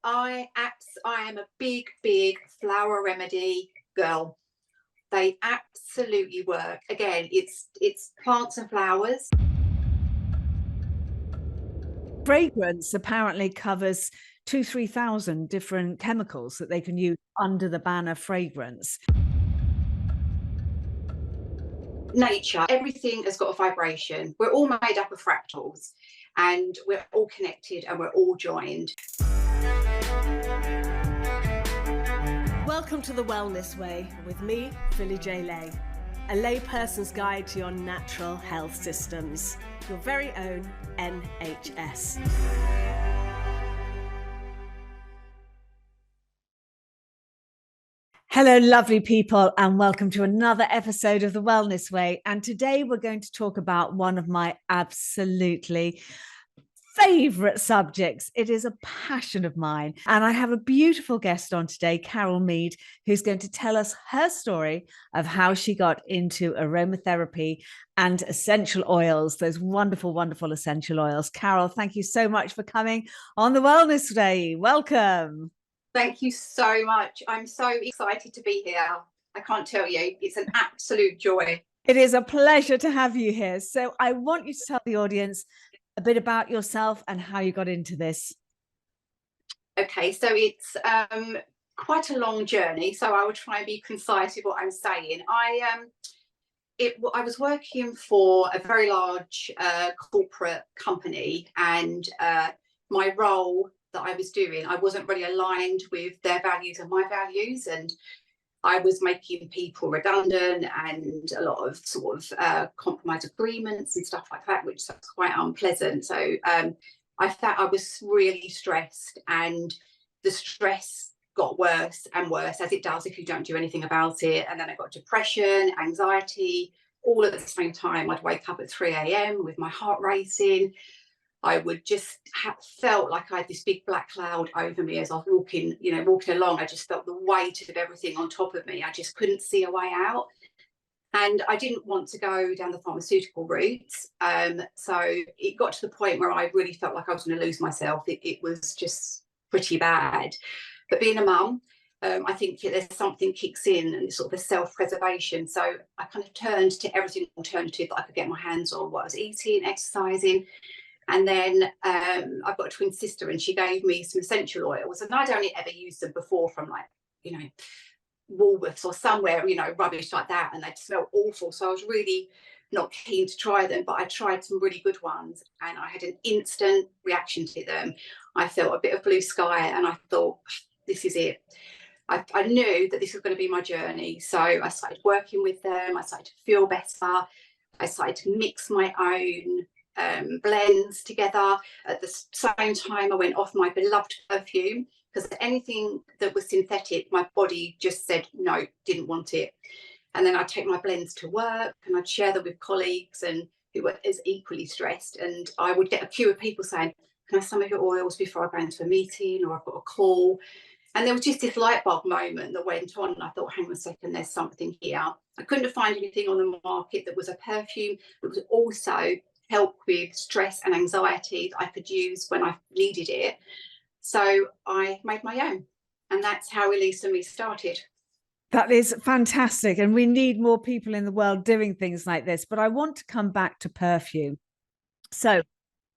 I am a big flower remedy girl. They absolutely work. Again, it's plants and flowers. Fragrance apparently covers 2,000-3,000 different chemicals that they can use under the banner fragrance. Nature, everything has got a vibration. We're all made up of fractals, and we're all connected and we're all joined. Welcome to The Wellness Way with me, Philly J. Lay, a layperson's guide to your natural health systems, your very own NHS. Hello, lovely people, and welcome to another episode of The Wellness Way. And today we're going to talk about one of my absolutely favorite subjects. It is a passion of mine. And I have a beautiful guest on today, Carol Mead, who's going to tell us her story of how she got into aromatherapy and essential oils, those wonderful, wonderful essential oils. Carol, thank you so much for coming on The Wellness Way. Welcome. Thank you so much. I'm so excited to be here. I can't tell you, it's an absolute joy. It is a pleasure to have you here. So I want you to tell the audience a bit about yourself and how you got into this. Okay, so it's quite a long journey, so I will try and be concise with what I'm saying. I was working for a very large corporate company, and my role that I was doing, I wasn't really aligned with their values and my values, and I was making people redundant and a lot of sort of compromise agreements and stuff like that, which was quite unpleasant. So I felt I was really stressed, and the stress got worse and worse, as it does if you don't do anything about it. And then I got depression, anxiety, all at the same time. I'd wake up at 3 a.m. with my heart racing. I would just felt like I had this big black cloud over me as I was walking along. I just felt the weight of everything on top of me. I just couldn't see a way out. And I didn't want to go down the pharmaceutical route. So it got to the point where I really felt like I was going to lose myself. It was just pretty bad. But being a mum, I think there's something kicks in, and it's sort of a self-preservation. So I kind of turned to everything alternative that I could get my hands on, what I was eating, exercising. And then I've got a twin sister, and she gave me some essential oils, and I'd only ever used them before from Woolworths or somewhere, rubbish like that, and they smelled awful. So I was really not keen to try them, but I tried some really good ones, and I had an instant reaction to them. I felt a bit of blue sky, and I thought, this is it. I knew that this was going to be my journey. So I started working with them. I started to feel better. I started to mix my own blends together. At the same time, I went off my beloved perfume, because anything that was synthetic, my body just said no, didn't want it. And then I'd take my blends to work, and I'd share them with colleagues and who were as equally stressed. And I would get a queue of people saying, can I have some of your oils before I go into a meeting, or I've got a call? And there was just this light bulb moment that went on, and I thought, hang on a second, there's something here. I couldn't find anything on the market that was a perfume that was also help with stress and anxiety that I could use when I needed it. So I made my own, and that's how Elyse Me started. That is fantastic, and we need more people in the world doing things like this. But I want to come back to perfume. So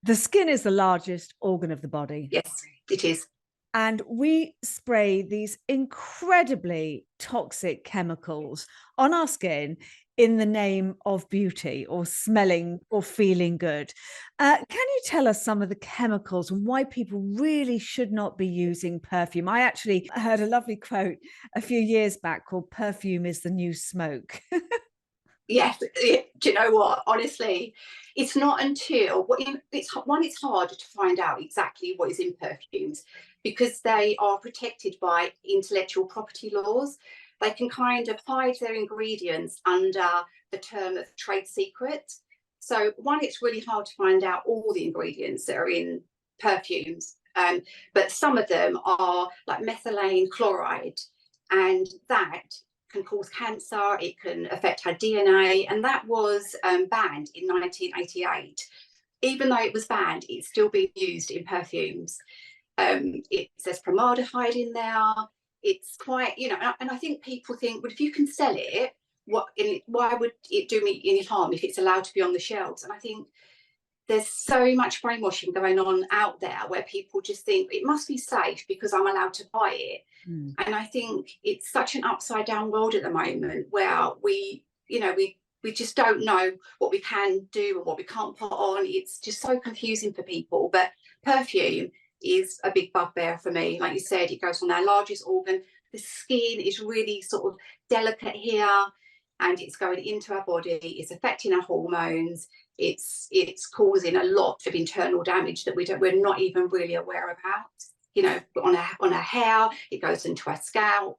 the skin is the largest organ of the body. Yes, it is. And we spray these incredibly toxic chemicals on our skin in the name of beauty, or smelling or feeling good. Can you tell us some of the chemicals and why people really should not be using perfume? I actually heard a lovely quote a few years back called "Perfume is the new smoke." Yes, do you know what? Honestly, it's not until it's harder to find out exactly what is in perfumes, because they are protected by intellectual property laws. They can kind of hide their ingredients under the term of trade secret. So one, it's really hard to find out all the ingredients that are in perfumes, but some of them are like methylene chloride, and that can cause cancer. It can affect our DNA, and that was banned in 1988. Even though it was banned, it's still being used in perfumes. It says formaldehyde in there. It's quite, you know, and I think people think, well, if you can sell it, why would it do me any harm if it's allowed to be on the shelves? And I think there's so much brainwashing going on out there where people just think it must be safe because I'm allowed to buy it. And I think it's such an upside down world at the moment where we just don't know what we can do and what we can't put on. It's just so confusing for people. But perfume is a big bugbear for me. Like you said, it goes on our largest organ. The skin is really sort of delicate here, and it's going into our body. It's affecting our hormones. It's causing a lot of internal damage that we're not even really aware about. You know, on our hair, it goes into our scalp.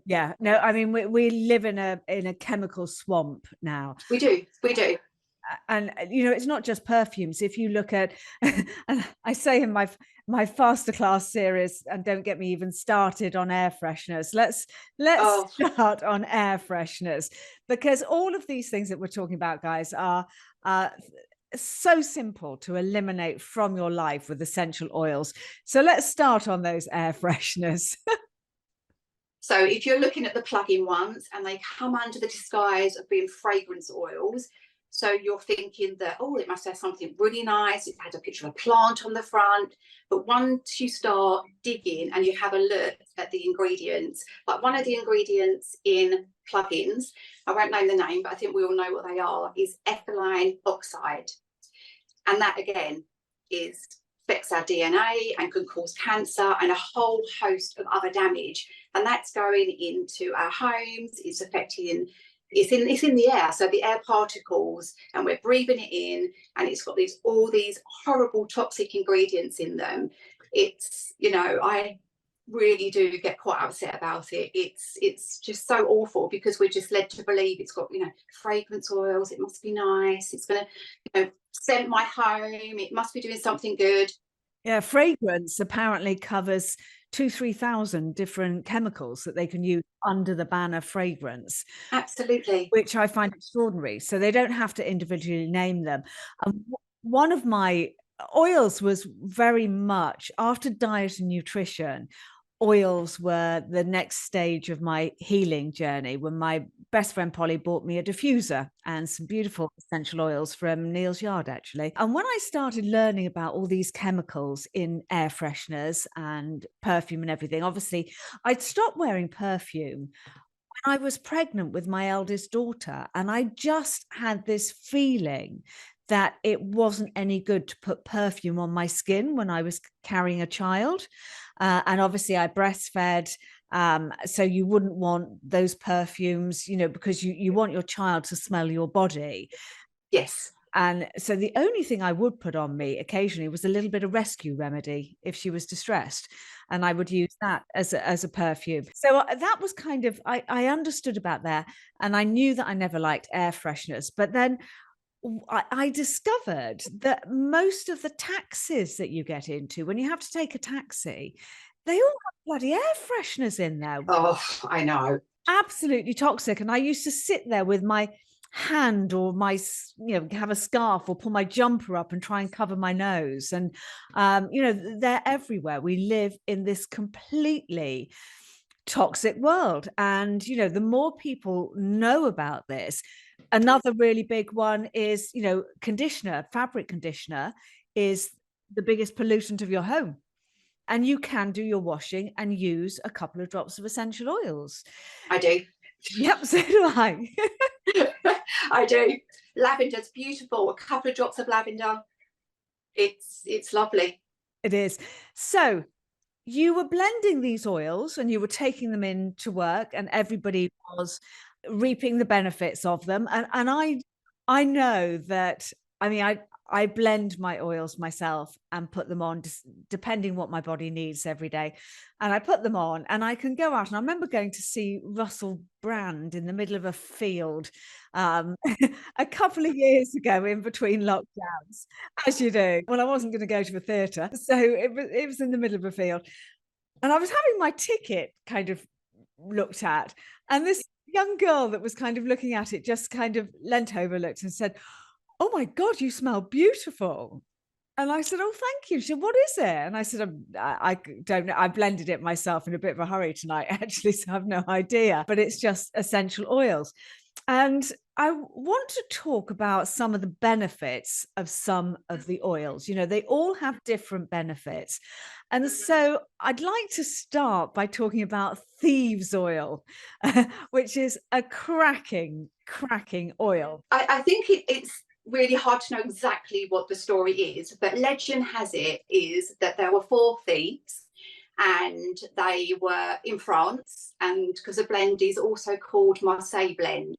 Yeah, no, I mean we live in a chemical swamp now. We do. And you know, it's not just perfumes. If you look at, and I say in my faster class series, and don't get me even started on air fresheners. Let's start on air fresheners, because all of these things that we're talking about, guys, are so simple to eliminate from your life with essential oils. So let's start on those air fresheners. So if you're looking at the plug-in ones and they come under the disguise of being fragrance oils, so you're thinking that, oh, it must have something really nice. It had a picture of a plant on the front. But once you start digging and you have a look at the ingredients, like one of the ingredients in plugins, I won't name the name, but I think we all know what they are, is ethylene oxide. And that, again, affects our DNA and can cause cancer and a whole host of other damage. And that's going into our homes. It's affecting... It's in the air, so the air particles, and we're breathing it in, and it's got all these horrible toxic ingredients in them. It's, you know, I really do get quite upset about it. It's just so awful because we're just led to believe it's got, you know, fragrance oils. It must be nice. It's going to, you know, scent my home. It must be doing something good. Yeah, fragrance apparently covers 2,000-3,000 different chemicals that they can use under the banner fragrance. Absolutely. Which I find extraordinary. So they don't have to individually name them. One of my oils was very much, after diet and nutrition, oils were the next stage of my healing journey, when my best friend Polly bought me a diffuser and some beautiful essential oils from Neal's Yard, actually. And when I started learning about all these chemicals in air fresheners and perfume and everything, obviously I'd stopped wearing perfume when I was pregnant with my eldest daughter, and I just had this feeling that it wasn't any good to put perfume on my skin when I was carrying a child. And obviously I breastfed, so you wouldn't want those perfumes, you know, because you want your child to smell your body. Yes. And so the only thing I would put on me occasionally was a little bit of rescue remedy if she was distressed, and I would use that as a perfume. So that was kind of, I understood about that, and I knew that I never liked air fresheners. But then I discovered that most of the taxis that you get into, when you have to take a taxi, they all have bloody air fresheners in there. Oh, I know. Absolutely toxic. And I used to sit there with my hand, or my, you know, have a scarf or pull my jumper up and try and cover my nose. And, you know, they're everywhere. We live in this completely toxic world. And, you know, the more people know about this, another really big one is, you know, conditioner, fabric conditioner is the biggest pollutant of your home. And you can do your washing and use a couple of drops of essential oils. I do. Yep, so do I. I do. Lavender's beautiful. A couple of drops of lavender. It's lovely. It is. So you were blending these oils and you were taking them in to work, and everybody was reaping the benefits of them. And I know that, I mean, I blend my oils myself and put them on depending what my body needs every day. And I put them on and I can go out. And I remember going to see Russell Brand in the middle of a field a couple of years ago in between lockdowns, as you do. Well, I wasn't going to go to a theatre, so it was in the middle of a field. And I was having my ticket kind of looked at, and this young girl that was kind of looking at it just kind of leant over, looked and said, "Oh my God, you smell beautiful." And I said, oh, thank you. She said, what is it? And I said, I don't know. I blended it myself in a bit of a hurry tonight, actually, so I have no idea. But it's just essential oils. And I want to talk about some of the benefits of some of the oils. You know, they all have different benefits. And so I'd like to start by talking about thieves oil, which is a cracking oil. I think it's really hard to know exactly what the story is, but legend has it is that there were 4 thieves and they were in France, and because the blend is also called Marseille blend.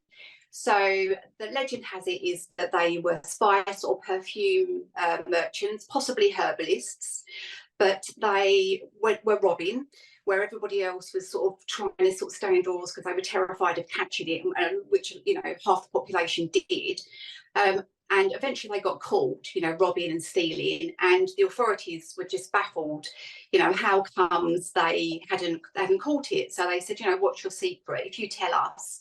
So the legend has it is that they were spice or perfume merchants, possibly herbalists, but they were robbing, where everybody else was sort of trying to sort of stay indoors because they were terrified of catching it, which, you know, half the population did. And eventually they got caught, you know, robbing and stealing, and the authorities were just baffled, you know, how comes they hadn't caught it. So they said, you know, what's your secret? If you tell us,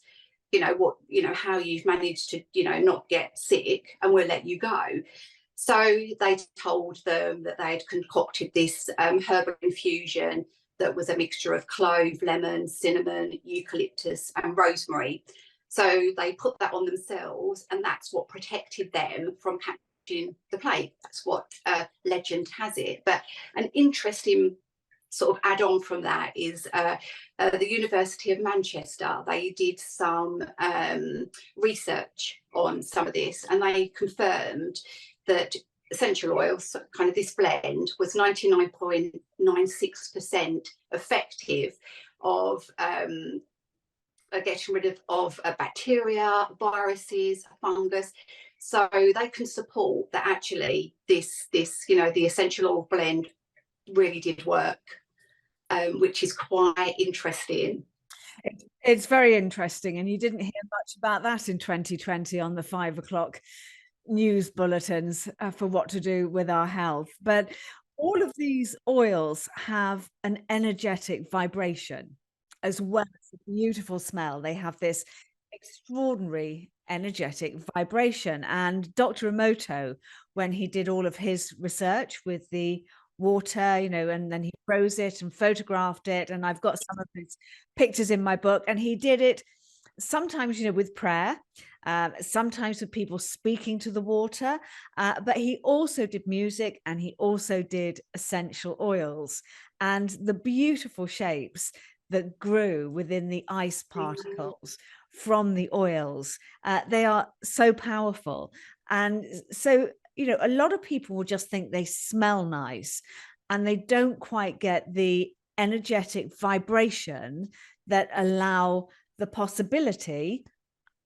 you know, what, you know, how you've managed to, you know, not get sick, and we'll let you go. So they told them that they had concocted this herbal infusion that was a mixture of clove, lemon, cinnamon, eucalyptus, and rosemary. So they put that on themselves, and that's what protected them from catching the plague. That's what legend has it. But an interesting sort of add-on from that is the University of Manchester. They did some research on some of this, and they confirmed that essential oils, kind of this blend, was 99.96% effective of getting rid of bacteria, viruses, fungus. So they can support that actually this you know, the essential oil blend really did work, which is quite interesting. It's very interesting, and you didn't hear much about that in 2020 on the 5 o'clock news bulletins for what to do with our health. But all of these oils have an energetic vibration as well as a beautiful smell. They have this extraordinary energetic vibration. And Dr. Emoto, when he did all of his research with the water, you know, and then he froze it and photographed it, and I've got some of his pictures in my book, and he did it sometimes, you know, with prayer, sometimes with people speaking to the water, but he also did music, and he also did essential oils, and the beautiful shapes that grew within the ice particles from the oils. They are so powerful. And so, you know, a lot of people will just think they smell nice, and they don't quite get the energetic vibration that allow the possibility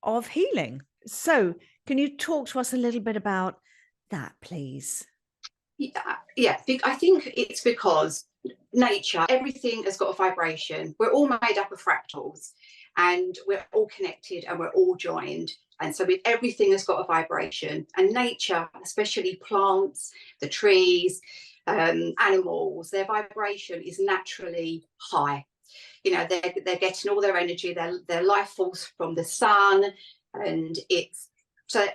of healing. So can you talk to us a little bit about that, please? Yeah, I think it's because nature, everything has got a vibration. We're all made up of fractals, and we're all connected, and we're all joined. And so everything has got a vibration, and nature, especially plants, the trees, animals, their vibration is naturally high. You know, they're getting all their energy, their life force from the sun, and it's so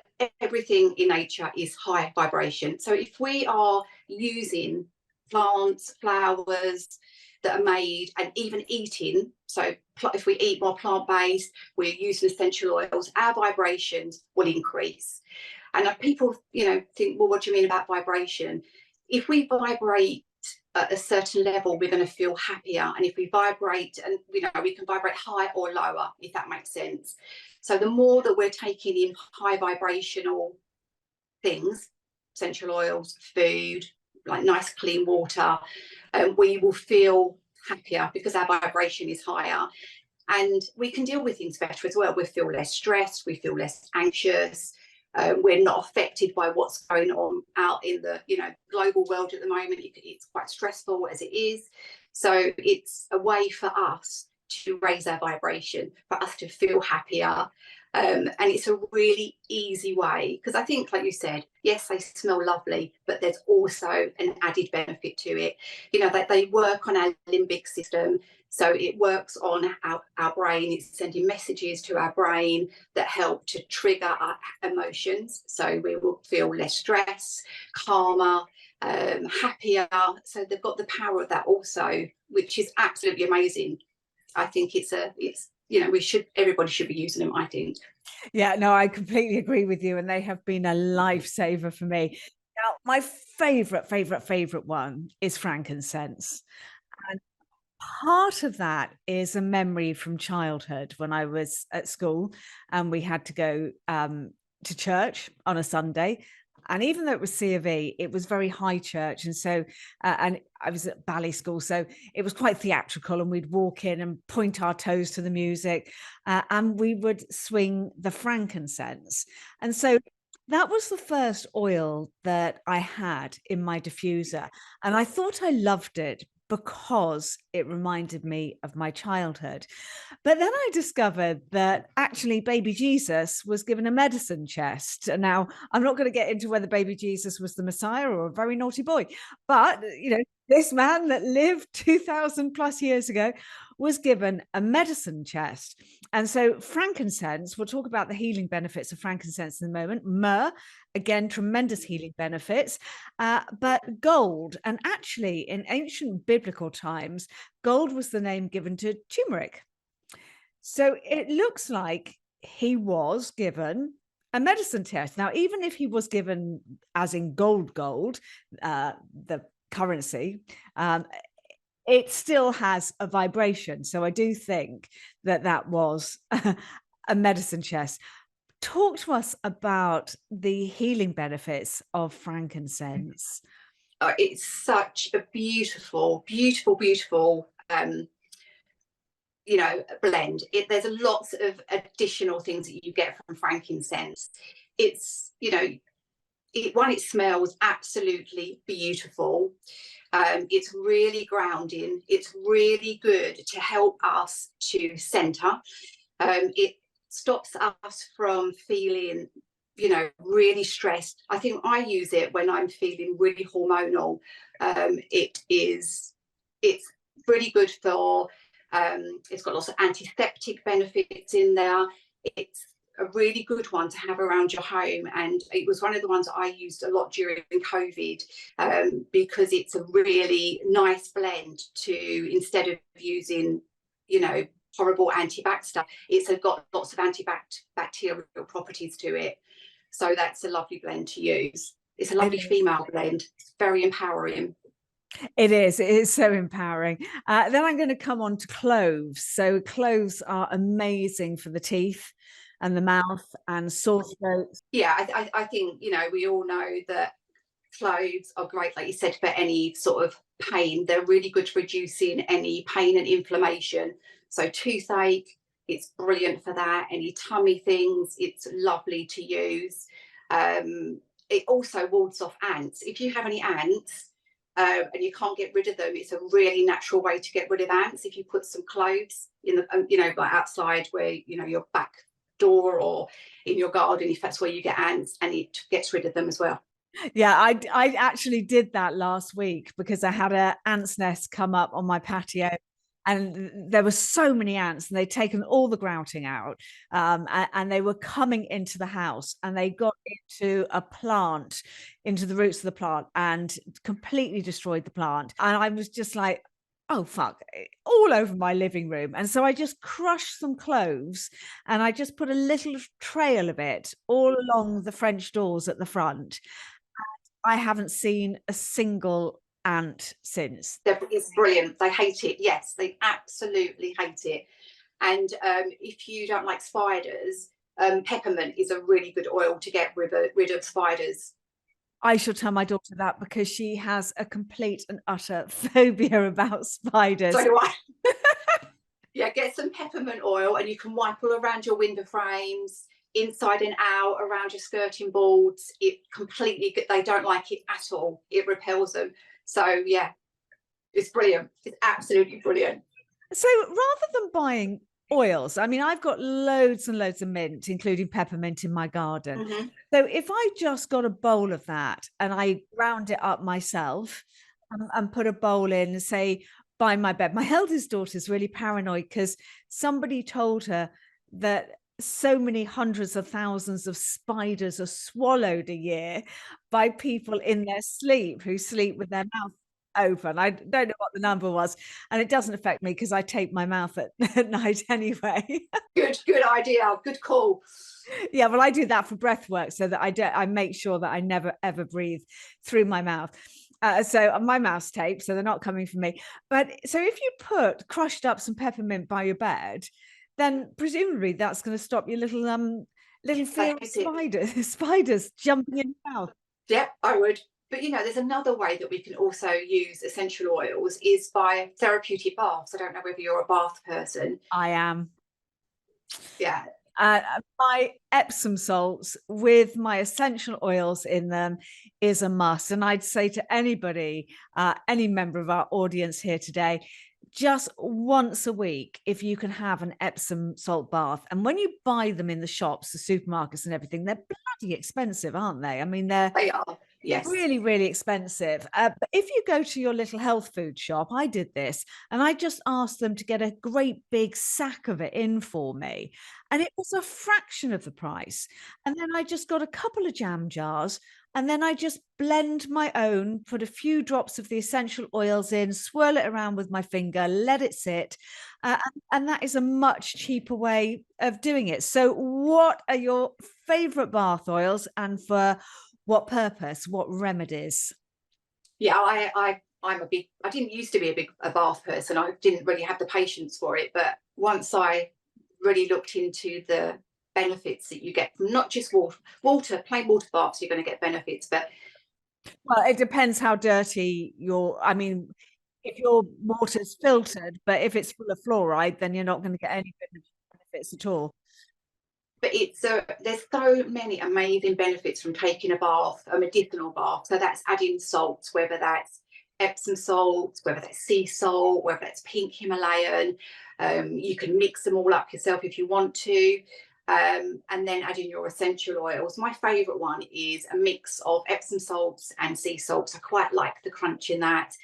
everything in nature is high vibration. So if we are using plants, flowers that are made, and even eating, so if we eat more plant-based, we're using essential oils, our vibrations will increase. And people, you know, think, well, what do you mean about vibration? If we vibrate at a certain level, we're going to feel happier. And if we vibrate, and you know, we can vibrate high or lower, if that makes sense. So the more that we're taking in high vibrational things, essential oils, food, like nice clean water, we will feel happier because our vibration is higher, and we can deal with things better as well. We feel less stressed, we feel less anxious. We're not affected by what's going on out in the, you know, global world at the moment. It's quite stressful as it is. So it's a way for us to raise our vibration, for us to feel happier. And it's a really easy way, because I think, like you said, yes, they smell lovely, but there's also an added benefit to it. You know, they work on our limbic system. So it works on our brain. It's sending messages to our brain that help to trigger our emotions. So we will feel less stress, calmer, happier. So they've got the power of that also, which is absolutely amazing. I think it's you know, everybody should be using them, I think. Yeah, no, I completely agree with you. And they have been a lifesaver for me. Now, my favorite one is frankincense. And part of that is a memory from childhood when I was at school and we had to go to church on a Sunday. And even though it was C of E, it was very high church. And so, and I was at ballet school, so it was quite theatrical, and we'd walk in and point our toes to the music, and we would swing the frankincense. And so that was the first oil that I had in my diffuser. And I thought I loved it because it reminded me of my childhood. But then I discovered that actually baby Jesus was given a medicine chest. And now I'm not going to get into whether baby Jesus was the Messiah or a very naughty boy, but you know, this man that lived 2000 plus years ago was given a medicine chest. And so frankincense, we'll talk about the healing benefits of frankincense in a moment. Myrrh, again, tremendous healing benefits, but gold. And actually in ancient biblical times, gold was the name given to turmeric. So it looks like he was given a medicine chest. Now, even if he was given as in gold, the currency, it still has a vibration. So I do think that that was a medicine chest. Talk to us about the healing benefits of frankincense. It's such a beautiful you know, blend. There's lots of additional things that you get from frankincense. It's, you know, it smells absolutely beautiful. It's really grounding. It's really good to help us to center. It stops us from feeling, you know, really stressed. I think I use it when I'm feeling really hormonal. It's really good for, it's got lots of antiseptic benefits in there. It's a really good one to have around your home, and it was one of the ones I used a lot during COVID, because it's a really nice blend to, instead of using, you know, horrible anti-bac stuff, it's got lots of antibacterial properties to it. So that's a lovely blend to use. It's a lovely female blend. It's very empowering. It is so empowering. Then I'm going to come on to cloves. So cloves are amazing for the teeth and the mouth and sore throats. Yeah, I think, you know, we all know that cloves are great, like you said, for any sort of pain. They're really good for reducing any pain and inflammation. So toothache, it's brilliant for that. Any tummy things, it's lovely to use. It also wards off ants. If you have any ants, and you can't get rid of them, it's a really natural way to get rid of ants. If you put some cloves in the, you know, like outside where, you know, your back door or in your garden, if that's where you get ants, and it gets rid of them as well. Yeah, I actually did that last week because I had an ant's nest come up on my patio, and there were so many ants, and they'd taken all the grouting out, and they were coming into the house, and they got into a plant, into the roots of the plant, and completely destroyed the plant. And I was just like, oh fuck, all over my living room. And so I just crushed some cloves, and I just put a little trail of it all along the French doors at the front. I haven't seen a single ant since. It's brilliant. They hate it. Yes, they absolutely hate it. And if you don't like spiders, peppermint is a really good oil to get rid of spiders. I shall tell my daughter that, because she has a complete and utter phobia about spiders. So do I. Yeah, get some peppermint oil, and you can wipe all around your window frames, inside and out, around your skirting boards. It completely, they don't like it at all. It repels them. So yeah, it's brilliant. It's absolutely brilliant. So rather than buying oils, I mean, I've got loads and loads of mint, including peppermint in my garden. Mm-hmm. So if I just got a bowl of that and I ground it up myself and put a bowl in, say, by my bed, my eldest daughter's really paranoid because somebody told her that so many hundreds of thousands of spiders are swallowed a year by people in their sleep who sleep with their mouth open. I don't know what the number was, and it doesn't affect me because I tape my mouth at night anyway. Good idea. Good call. Yeah, well, I do that for breath work so that I make sure that I never ever breathe through my mouth. So my mouth's taped, so they're not coming from me. But so if you crushed up some peppermint by your bed, then presumably that's going to stop your little fear of spiders jumping in your mouth. Yep, I would. But there's another way that we can also use essential oils is by therapeutic baths. I don't know whether you're a bath person. I am. Yeah. My Epsom salts with my essential oils in them is a must. And I'd say to anybody, any member of our audience here today, just once a week, if you can have an Epsom salt bath. And when you buy them in the shops, the supermarkets and everything, they're bloody expensive, aren't they? I mean, they are. Yes. Really, really expensive. But if you go to your little health food shop, I did this, and I just asked them to get a great big sack of it in for me. And it was a fraction of the price. And then I just got a couple of jam jars, and then I just blend my own, put a few drops of the essential oils in, swirl it around with my finger, let it sit. And that is a much cheaper way of doing it. So what are your favorite bath oils, and for what purpose, what remedies? Yeah, I didn't used to be a bath person. I didn't really have the patience for it. But once I really looked into the benefits that you get from not just plain water baths, you're going to get benefits. But well, it depends how dirty if your water's filtered, but if it's full of fluoride, then you're not going to get any benefits at all. But there's so many amazing benefits from taking a bath, a medicinal bath. So that's adding salts, whether that's Epsom salts, whether that's sea salt, whether that's pink Himalayan. You can mix them all up yourself if you want to. And then adding your essential oils. My favourite one is a mix of Epsom salts and sea salts. I quite like the crunch in that.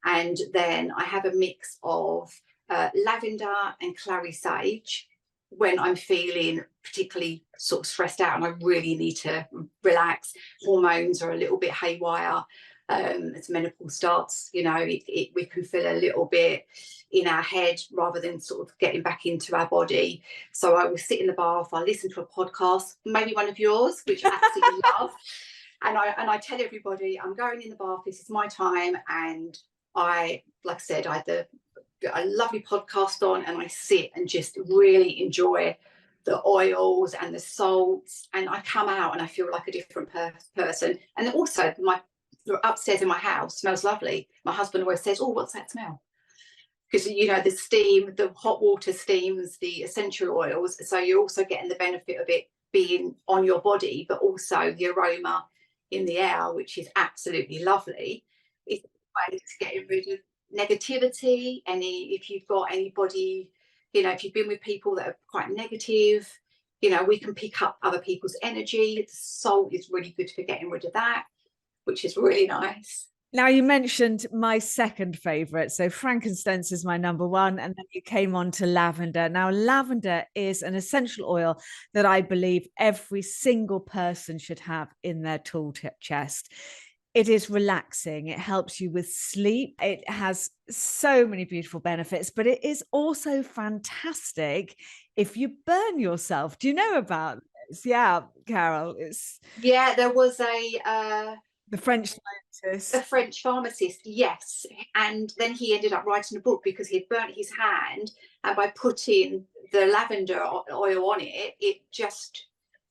And then I have a mix of lavender and clary sage when I'm feeling particularly sort of stressed out and I really need to relax. Hormones are a little bit haywire. As menopause starts, we can feel a little bit in our head rather than sort of getting back into our body. So I will sit in the bath, I listen to a podcast, maybe one of yours, which I absolutely love. And I tell everybody, I'm going in the bath, this is my time. And like I said, I had a lovely podcast on and I sit and just really enjoy the oils and the salts, and I come out and I feel like a different person. And also my upstairs in my house smells lovely. My husband always says, oh, what's that smell? Because the steam, the hot water steams the essential oils, so you're also getting the benefit of it being on your body, but also the aroma in the air, which is absolutely lovely. It's a way to get rid of negativity. If you've got anybody, if you've been with people that are quite negative, we can pick up other people's energy. Salt is really good for getting rid of that, which is really nice. Now, you mentioned my second favorite. So frankincense is my number one, and then you came on to lavender. Now, lavender is an essential oil that I believe every single person should have in their tool chest. It is relaxing. It helps you with sleep. It has so many beautiful benefits, but it is also fantastic if you burn yourself. Do you know about this? Yeah, Carol. Yeah, there was the French scientist. A French pharmacist, yes. And then he ended up writing a book because he had burnt his hand, and by putting the lavender oil on it, it just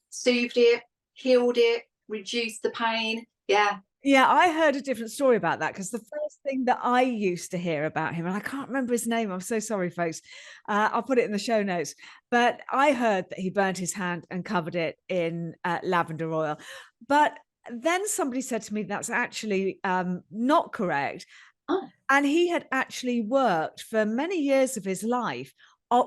soothed it, healed it, reduced the pain. Yeah. Yeah, I heard a different story about that, because the first thing that I used to hear about him, and I can't remember his name, I'm so sorry, folks. I'll put it in the show notes. But I heard that he burnt his hand and covered it in lavender oil. But then somebody said to me that's actually not correct. Oh. And he had actually worked for many years of his life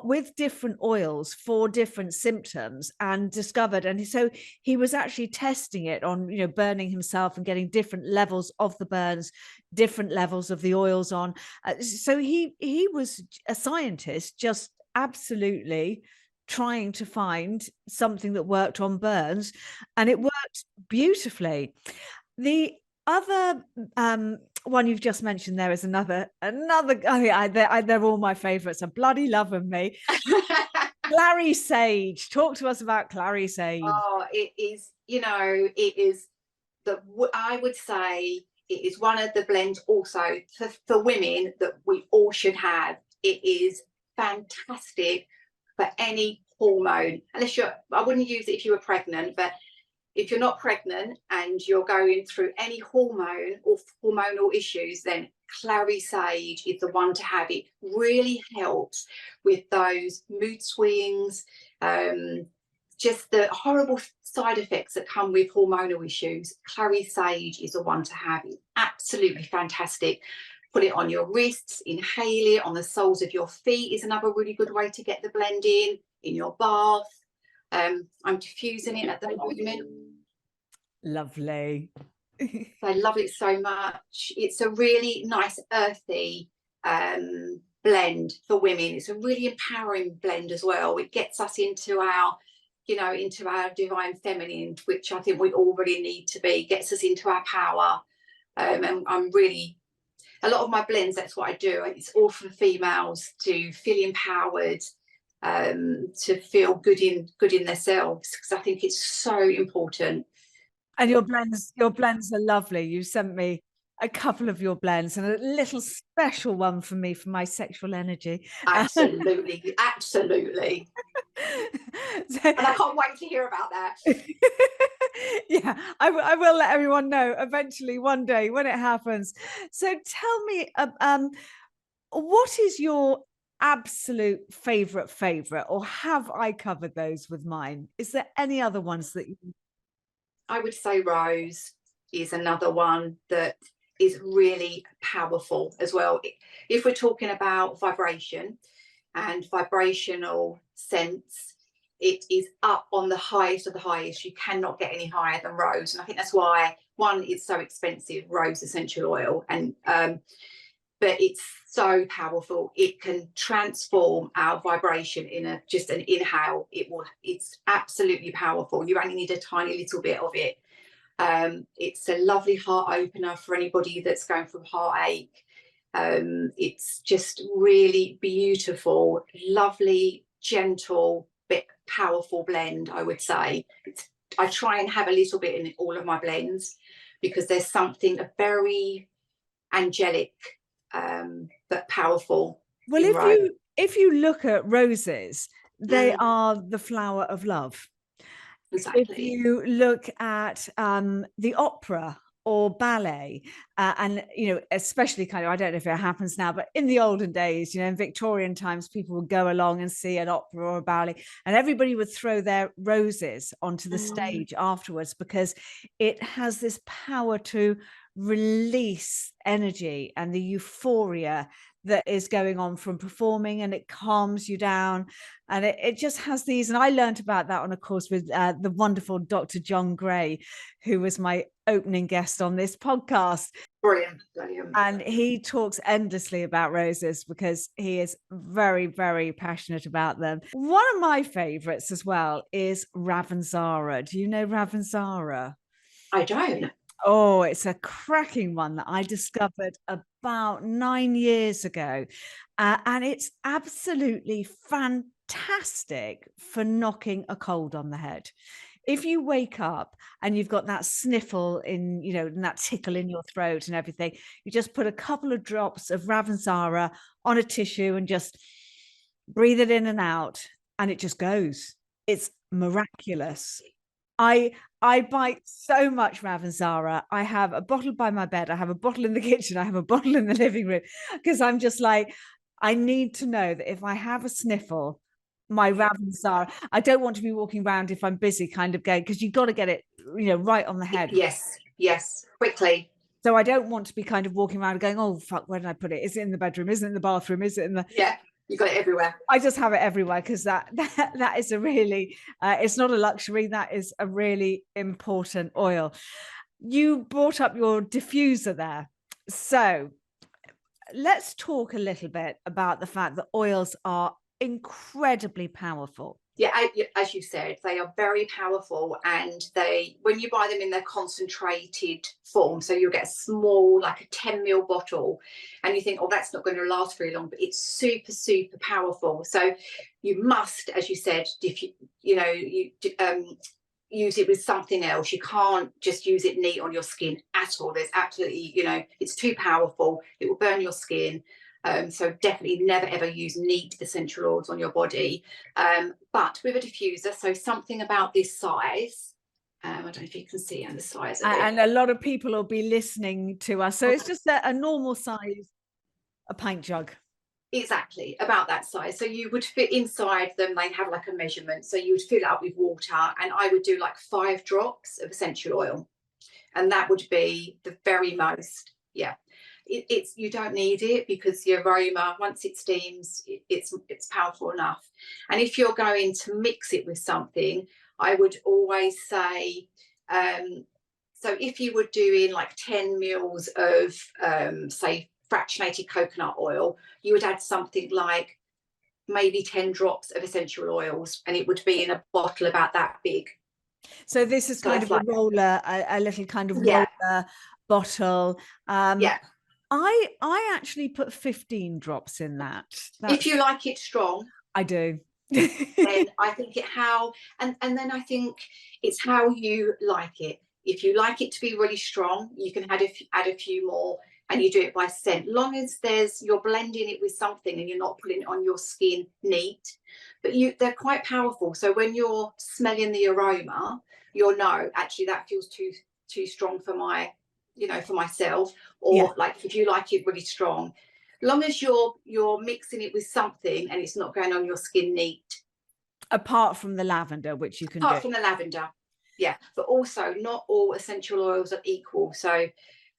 with different oils for different symptoms, and discovered, and so he was actually testing it on, you know, burning himself and getting different levels of the burns, different levels of the oils on. So he was a scientist, just absolutely trying to find something that worked on burns, and it worked beautifully. The other one you've just mentioned there is another. I mean, they're all my favorites. I bloody love them, me. Clary sage. Talk to us about clary sage. Oh, it is, you know, it is I would say it is one of the blends also for women that we all should have. It is fantastic for any hormone, unless I wouldn't use it if you were pregnant, but if you're not pregnant and you're going through any hormone or hormonal issues, then clary sage is the one to have. It really helps with those mood swings, just the horrible side effects that come with hormonal issues. Clary sage is the one to have. It's absolutely fantastic. Put it on your wrists, inhale it on the soles of your feet is another really good way to get the blend in your bath. I'm diffusing it at the moment. Lovely. I love it so much. It's a really nice earthy blend for women. It's a really empowering blend as well. It gets us into our, you know, into our divine feminine, which I think we all really need to be. Gets us into our power. And I'm really, a lot of my blends, that's what I do. It's all for females to feel empowered, to feel good in themselves, because I think it's so important. And your blends are lovely. You sent me a couple of your blends and a little special one for me for my sexual energy. Absolutely, absolutely. So, and I can't wait to hear about that. Yeah, I will let everyone know eventually one day when it happens. So tell me, what is your absolute favorite, or have I covered those with mine? Is there any other ones that you... I would say rose is another one that is really powerful as well. If we're talking about vibration and vibrational sense, it is up on the highest of the highest. You cannot get any higher than rose. And I think that's why, one, it's so expensive, rose essential oil, and but it's so powerful. It can transform our vibration in just an inhale. It's absolutely powerful. You only need a tiny little bit of it. It's a lovely heart opener for anybody that's going through heartache. It's just really beautiful, lovely, gentle, bit powerful blend, I would say. I try and have a little bit in all of my blends, because there's something very angelic, but powerful. Well, if you look at roses, they are the flower of love. Exactly. If you look at the opera or ballet, and you know, especially kind of, I don't know if it happens now, but in the olden days, you know, in Victorian times, people would go along and see an opera or a ballet, and everybody would throw their roses onto the stage afterwards, because it has this power to release energy and the euphoria that is going on from performing, and it calms you down, and it just has these. And I learned about that on a course with the wonderful Dr. John Gray, who was my opening guest on this podcast. Brilliant. And he talks endlessly about roses, because he is very, very passionate about them. One of my favorites as well is Ravensara. Do you know Ravensara? I don't. Oh, it's a cracking one that I discovered about 9 years ago. And it's absolutely fantastic for knocking a cold on the head. If you wake up and you've got that sniffle in, you know, and that tickle in your throat and everything, you just put a couple of drops of Ravensara on a tissue and just breathe it in and out, and it just goes. It's miraculous. I buy so much Ravensara. I have a bottle by my bed. I have a bottle in the kitchen. I have a bottle in the living room, because I'm just like, I need to know that if I have a sniffle, my Ravensara, I don't want to be walking around if I'm busy kind of going, because you've got to get it, you know, right on the head. Yes, quickly. So I don't want to be kind of walking around going, oh, fuck, where did I put it? Is it in the bedroom? Is it in the bathroom? Is it in the... Yeah, you got it everywhere. I just have it everywhere, because that is a really, it's not a luxury. That is a really important oil. You brought up your diffuser there. So let's talk a little bit about the fact that oils are incredibly powerful. Yeah, as you said, they are very powerful, and when you buy them in their concentrated form, so you'll get a small, like a 10 ml bottle, and you think, oh, that's not going to last very long, but it's super, super powerful. So you must, as you said, if use it with something else. You can't just use it neat on your skin at all. There's absolutely, it's too powerful. It will burn your skin. So definitely never ever use neat essential oils on your body. But with a diffuser, so something about this size, I don't know if you can see on the size of it. And a lot of people will be listening to us. So it's just a normal size, a pint jug. Exactly, about that size. So you would fit inside them, they have like a measurement. So you would fill it up with water, and I would do like 5 drops of essential oil. And that would be the very most, yeah. It's you don't need it, because the aroma, once it steams, it's powerful enough. And if you're going to mix it with something, I would always say, so if you were doing like 10 mils of say fractionated coconut oil, you would add something like maybe 10 drops of essential oils, and it would be in a bottle about that big. So this is kind of like a roller, a little kind of roller bottle. Yeah. I actually put 15 drops in that. If you like it strong. I do. Then I think and then I think it's how you like it. If you like it to be really strong, you can add a few more, and you do it by scent. Long as you're blending it with something and you're not putting it on your skin neat. But they're quite powerful. So when you're smelling the aroma, you'll know, actually that feels too strong for for myself, or like if you like it really strong, long as you're mixing it with something and it's not going on your skin neat. Apart from the lavender, which you can apart from the lavender, yeah. But also, not all essential oils are equal. So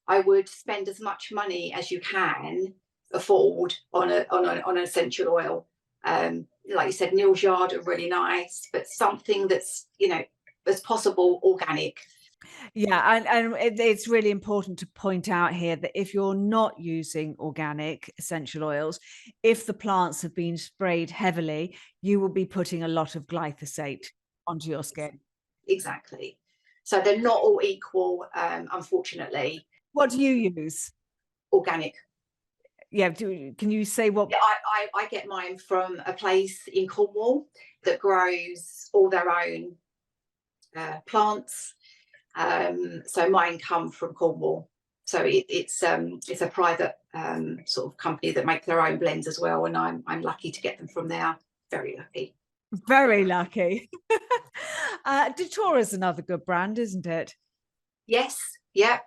I would spend as much money as you can afford on an essential oil. Like you said, Neal's Yard are really nice, but something that's as possible organic. Yeah, and it's really important to point out here that if you're not using organic essential oils, if the plants have been sprayed heavily, you will be putting a lot of glyphosate onto your skin. Exactly. So they're not all equal, unfortunately. What do you use? Organic. Yeah, can you say what? Yeah, I get mine from a place in Cornwall that grows all their own plants. So mine come from Cornwall. So it's a private sort of company that make their own blends as well, and I'm lucky to get them from there. Very lucky. Very lucky. Datora's another good brand, isn't it? Yes. Yeah.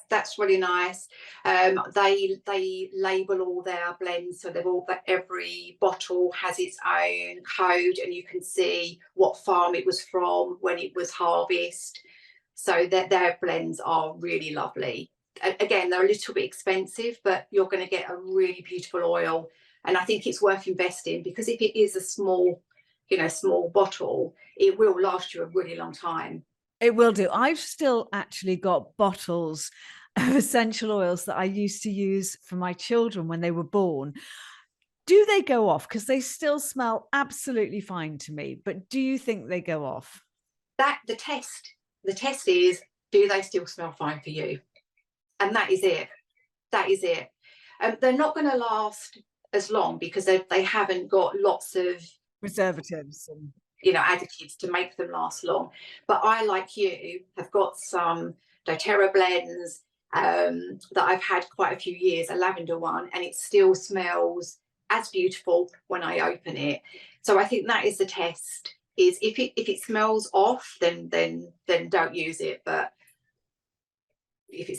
That's really nice. They label all their blends, so every bottle has its own code, and you can see what farm it was from, when it was harvested. So their blends are really lovely. Again, they're a little bit expensive, but you're going to get a really beautiful oil, and I think it's worth investing, because if it is a small bottle, it will last you a really long time. It will do. I've still actually got bottles of essential oils that I used to use for my children when they were born. Do they go off? Because they still smell absolutely fine to me. But do you think they go off? The test is, do they still smell fine for you? And that is it. They're not going to last as long, because they haven't got lots of preservatives and additives to make them last long. But I, like you, have got some doTERRA blends that I've had quite a few years, a lavender one, and it still smells as beautiful when I open it. So I think that is the test, is if it smells off, then don't use it. But if it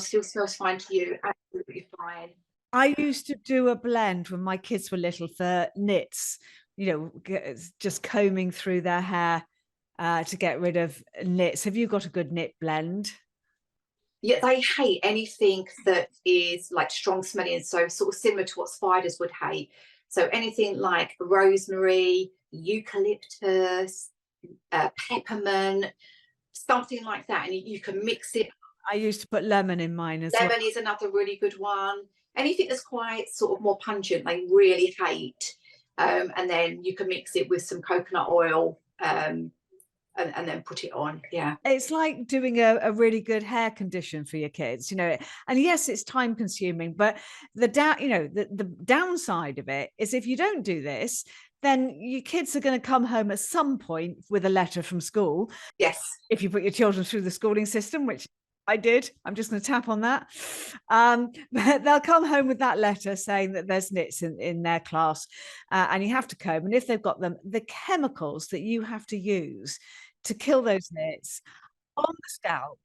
still smells fine to you, absolutely fine. I used to do a blend when my kids were little for knits, just combing through their hair to get rid of knits. Have you got a good knit blend? Yeah, they hate anything that is like strong smelling, so sort of similar to what spiders would hate. So anything like rosemary, eucalyptus, peppermint, something like that, and you can mix it. I used to put lemon in mine as well. Lemon is another really good one. Anything that's quite sort of more pungent, they really hate. And then you can mix it with some coconut oil, and then put it on. Yeah, It's like doing a really good hair condition for your kids, you know. And yes, it's time consuming, but the downside of it is if you don't do this, then your kids are going to come home at some point with a letter from school. yes, If you put your children through the schooling system, which I did, I'm just going to tap on that. But they'll come home with that letter saying that there's nits in their class, and you have to comb. And if they've got them, the chemicals that you have to use to kill those nits on the scalp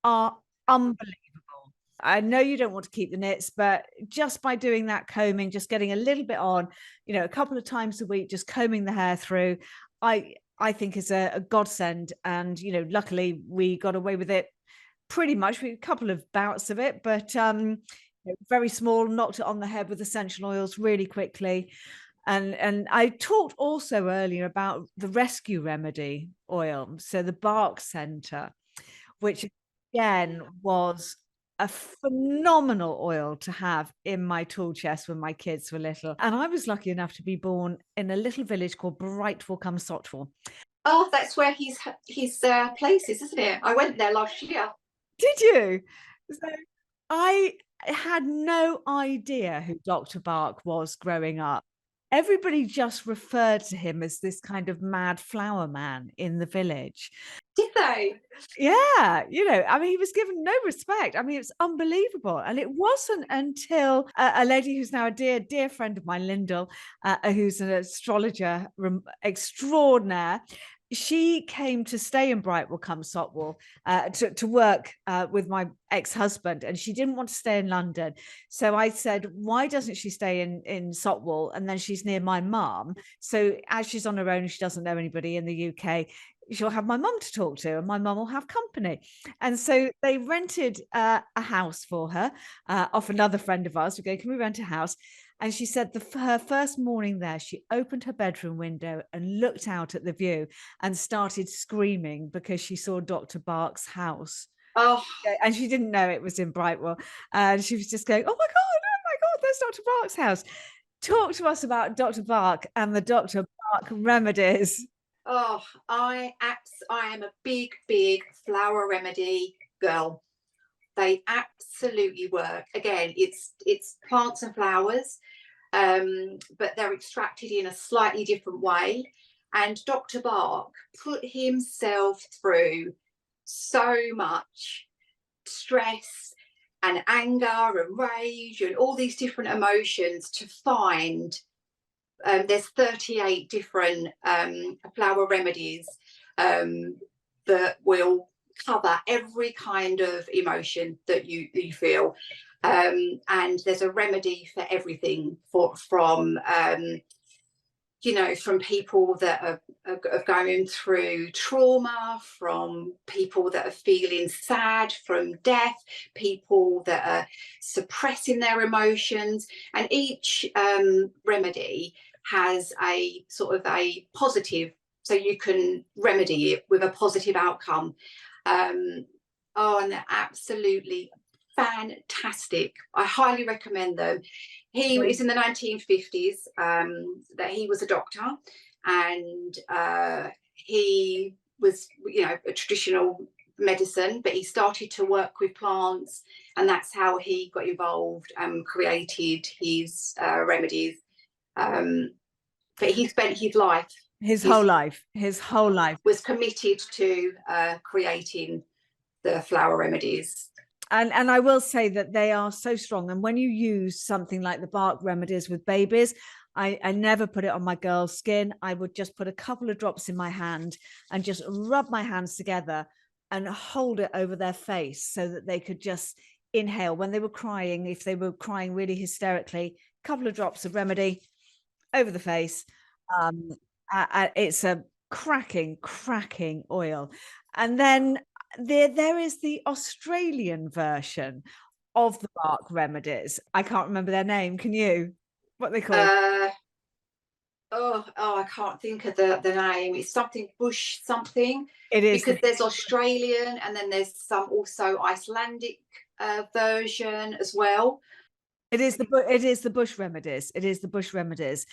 are unbelievable. I know you don't want to keep the nits, but just by doing that combing, just getting a little bit on, you know, a couple of times a week, just combing the hair through, I think is a godsend. And, you know, luckily we got away with it pretty much. We had a couple of bouts of it, but very small, knocked it on the head with essential oils really quickly. And I talked also earlier about the rescue remedy oil, so the bark center, which again was a phenomenal oil to have in my tool chest when my kids were little. And I was lucky enough to be born in a little village called Brightwell-cum-Sotwell. oh, that's where his place is, isn't it? I went there last year. Did you? So I had no idea who Dr. Bark was growing up. Everybody just referred to him as this kind of mad flower man in the village. Did they? Yeah, you know, I mean, he was given no respect. I mean, it's unbelievable. And it wasn't until a lady who's now a dear, dear friend of mine, Lyndall, who's an astrologer extraordinaire, she came to stay in Brightwell-cum-Sotwell to work with my ex-husband, and she didn't want to stay in London. So I said, why doesn't she stay in Sotwell? And then she's near my mum. So as she's on her own, she doesn't know anybody in the UK, she'll have my mum to talk to, and my mum will have company. And so they rented a house for her off another friend of ours. We go, can we rent a house? And she said her first morning there, she opened her bedroom window and looked out at the view and started screaming because she saw Dr. Bark's house. Oh, And she didn't know it was in Brightwell. And she was just going, oh my God, there's Dr. Bark's house. Talk to us about Dr. Bark and the Dr. Bark remedies. oh, I am a big flower remedy girl. They absolutely work. Again, it's plants and flowers, but they're extracted in a slightly different way. And Dr. Bark put himself through so much stress and anger and rage and all these different emotions to find there's 38 different flower remedies that will cover every kind of emotion that you feel, and there's a remedy for everything, from you know, from people that are going through trauma, from people that are feeling sad from death, people that are suppressing their emotions, and each remedy has a sort of a positive, so you can remedy it with a positive outcome. Oh, and they're absolutely fantastic. I highly recommend them. He was in the 1950s, that he was a doctor, and he was, you know, a traditional medicine, but he started to work with plants, and that's how he got involved and created his remedies. But he spent his life, his whole life was committed to creating the flower remedies. And I will say that they are so strong. And when you use something like the bark remedies with babies, I never put it on my girl's skin. I would just put a couple of drops in my hand and just rub my hands together and hold it over their face so that they could just inhale when they were crying. If they were crying really hysterically, a couple of drops of remedy over the face. It's a cracking oil. And then there is the Australian version of the bark remedies. I can't remember their name. Can you? What they called? I can't think of the name. It's something bush something. It is because there's Australian and then there's some also Icelandic version as well. It is the bush remedies. It is the bush remedies,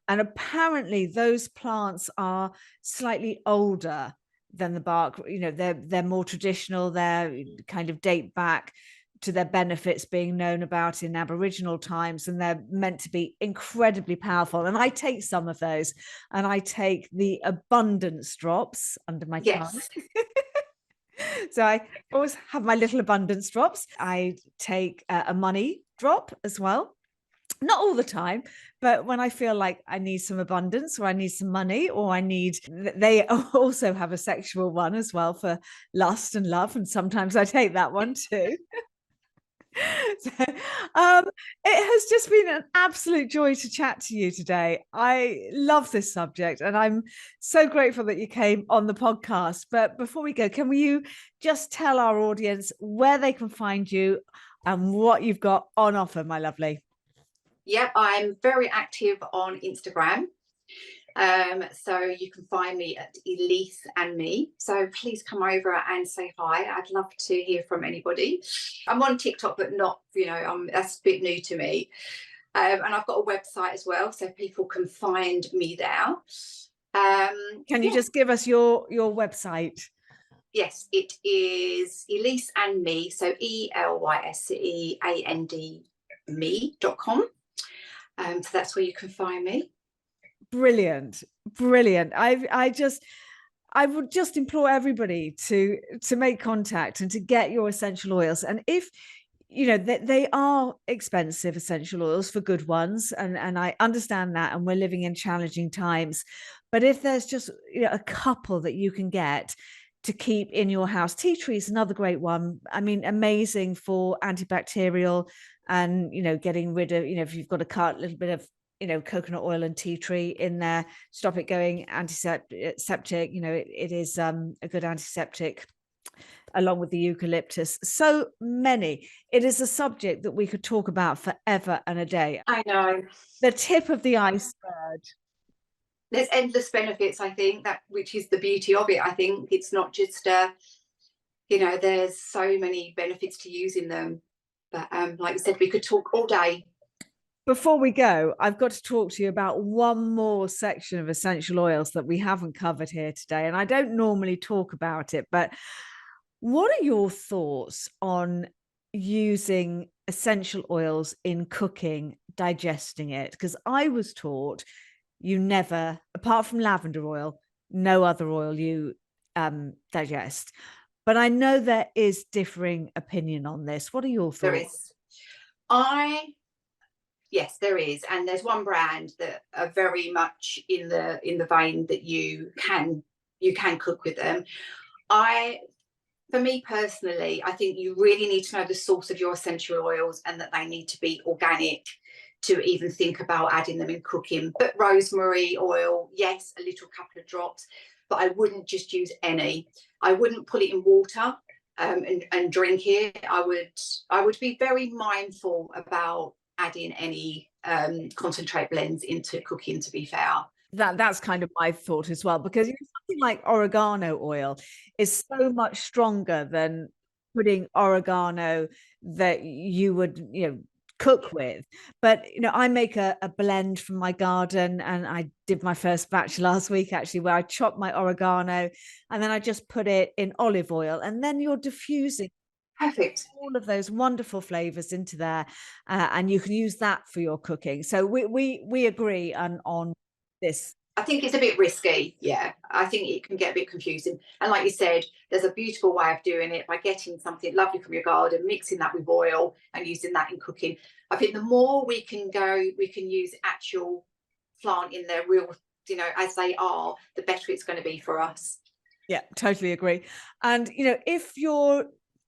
and apparently those plants are slightly older than the bark. You know, they're more traditional. They're kind of date back to their benefits being known about in Aboriginal times, and they're meant to be incredibly powerful. And I take some of those, and I take the abundance drops under my tongue. So I always have my little abundance drops. I take a money drop as well. Not all the time, but when I feel like I need some abundance or I need some money or they also have a sexual one as well for lust and love. And sometimes I take that one too. So, it has just been an absolute joy to chat to you today. I love this subject and I'm so grateful that you came on the podcast. But before we go, can you just tell our audience where they can find you and what you've got on offer, my lovely? Yep, I'm very active on Instagram. So you can find me at Elyse Me. So please come over and say hi. I'd love to hear from anybody. I'm on TikTok, but not, that's a bit new to me. And I've got a website as well, so people can find me there. Can you just give us your website? Yes, it is Elyse Me. So ELYSEAND me.com. So that's where you can find me. Brilliant. I would just implore everybody to make contact and to get your essential oils. And if they are expensive essential oils for good ones, and I understand that, and we're living in challenging times, but if there's just a couple that you can get to keep in your house, tea tree is another great one. I mean, amazing for antibacterial and getting rid of, if you've got a little bit of coconut oil and tea tree in there, stop it going antiseptic. It is a good antiseptic, along with the eucalyptus. So many. It is a subject that we could talk about forever and a day. I know. The tip of the iceberg. There's endless benefits, I think, which is the beauty of it. I think it's not just there's so many benefits to using them. But like you said, we could talk all day. Before we go, I've got to talk to you about one more section of essential oils that we haven't covered here today. And I don't normally talk about it, but what are your thoughts on using essential oils in cooking, digesting it? Because I was taught you never, apart from lavender oil, no other oil you digest. But I know there is differing opinion on this. What are your thoughts? There is. Yes, there is, and there's one brand that are very much in the vein that you can cook with them. For me personally, I think you really need to know the source of your essential oils and that they need to be organic to even think about adding them in cooking. But rosemary oil, yes, a little couple of drops, but I wouldn't just use any. I wouldn't put it in water and drink it. I would be very mindful about adding any concentrate blends into cooking, to be fair. That's kind of my thought as well, because something like oregano oil is so much stronger than putting oregano that you would cook with. But I make a blend from my garden, and I did my first batch last week actually, where I chopped my oregano and then I just put it in olive oil, and then you're diffusing perfect all of those wonderful flavors into there, and you can use that for your cooking. So we agree on this. I think it's a bit risky. Yeah, I think it can get a bit confusing. And like you said, there's a beautiful way of doing it by getting something lovely from your garden, mixing that with oil and using that in cooking. I think the more we can use actual plant in their real, as they are, the better it's going to be for us. Yeah, totally agree. And, if you're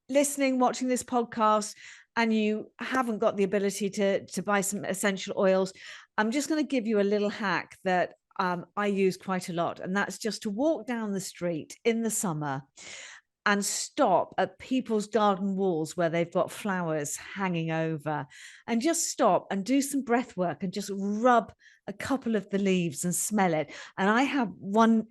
listening, watching this podcast, and you haven't got the ability to buy some essential oils, I'm just going to give you a little hack that I use quite a lot. And that's just to walk down the street in the summer and stop at people's garden walls where they've got flowers hanging over, and just stop and do some breath work and just rub a couple of the leaves and smell it. And I have one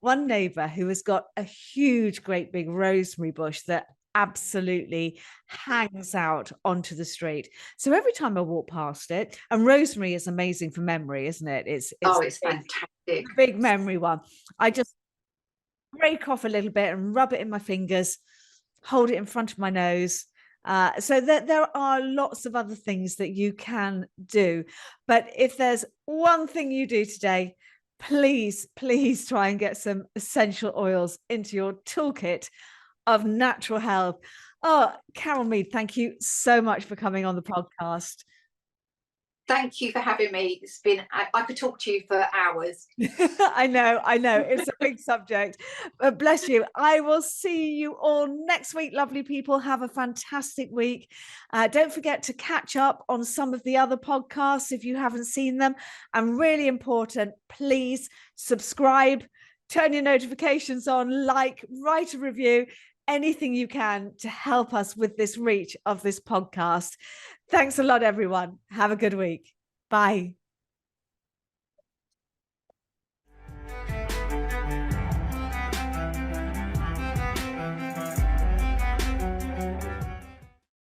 neighbor who has got a huge, great big rosemary bush that absolutely hangs out onto the street. So every time I walk past it, and rosemary is amazing for memory, isn't it? It's fantastic. big memory one. I just break off a little bit and rub it in my fingers, hold it in front of my nose. So that there are lots of other things that you can do. But if there's one thing you do today, please try and get some essential oils into your toolkit of natural health. Oh, Carol Mead, thank you so much for coming on the podcast. Thank you for having me. It's been, I could talk to you for hours. I know. It's a big subject, but bless you. I will see you all next week. Lovely people. Have a fantastic week. Don't forget to catch up on some of the other podcasts if you haven't seen them. And really important, please subscribe, turn your notifications on, like, write a review, anything you can to help us with this reach of this podcast. Thanks a lot, everyone. Have a good week. Bye.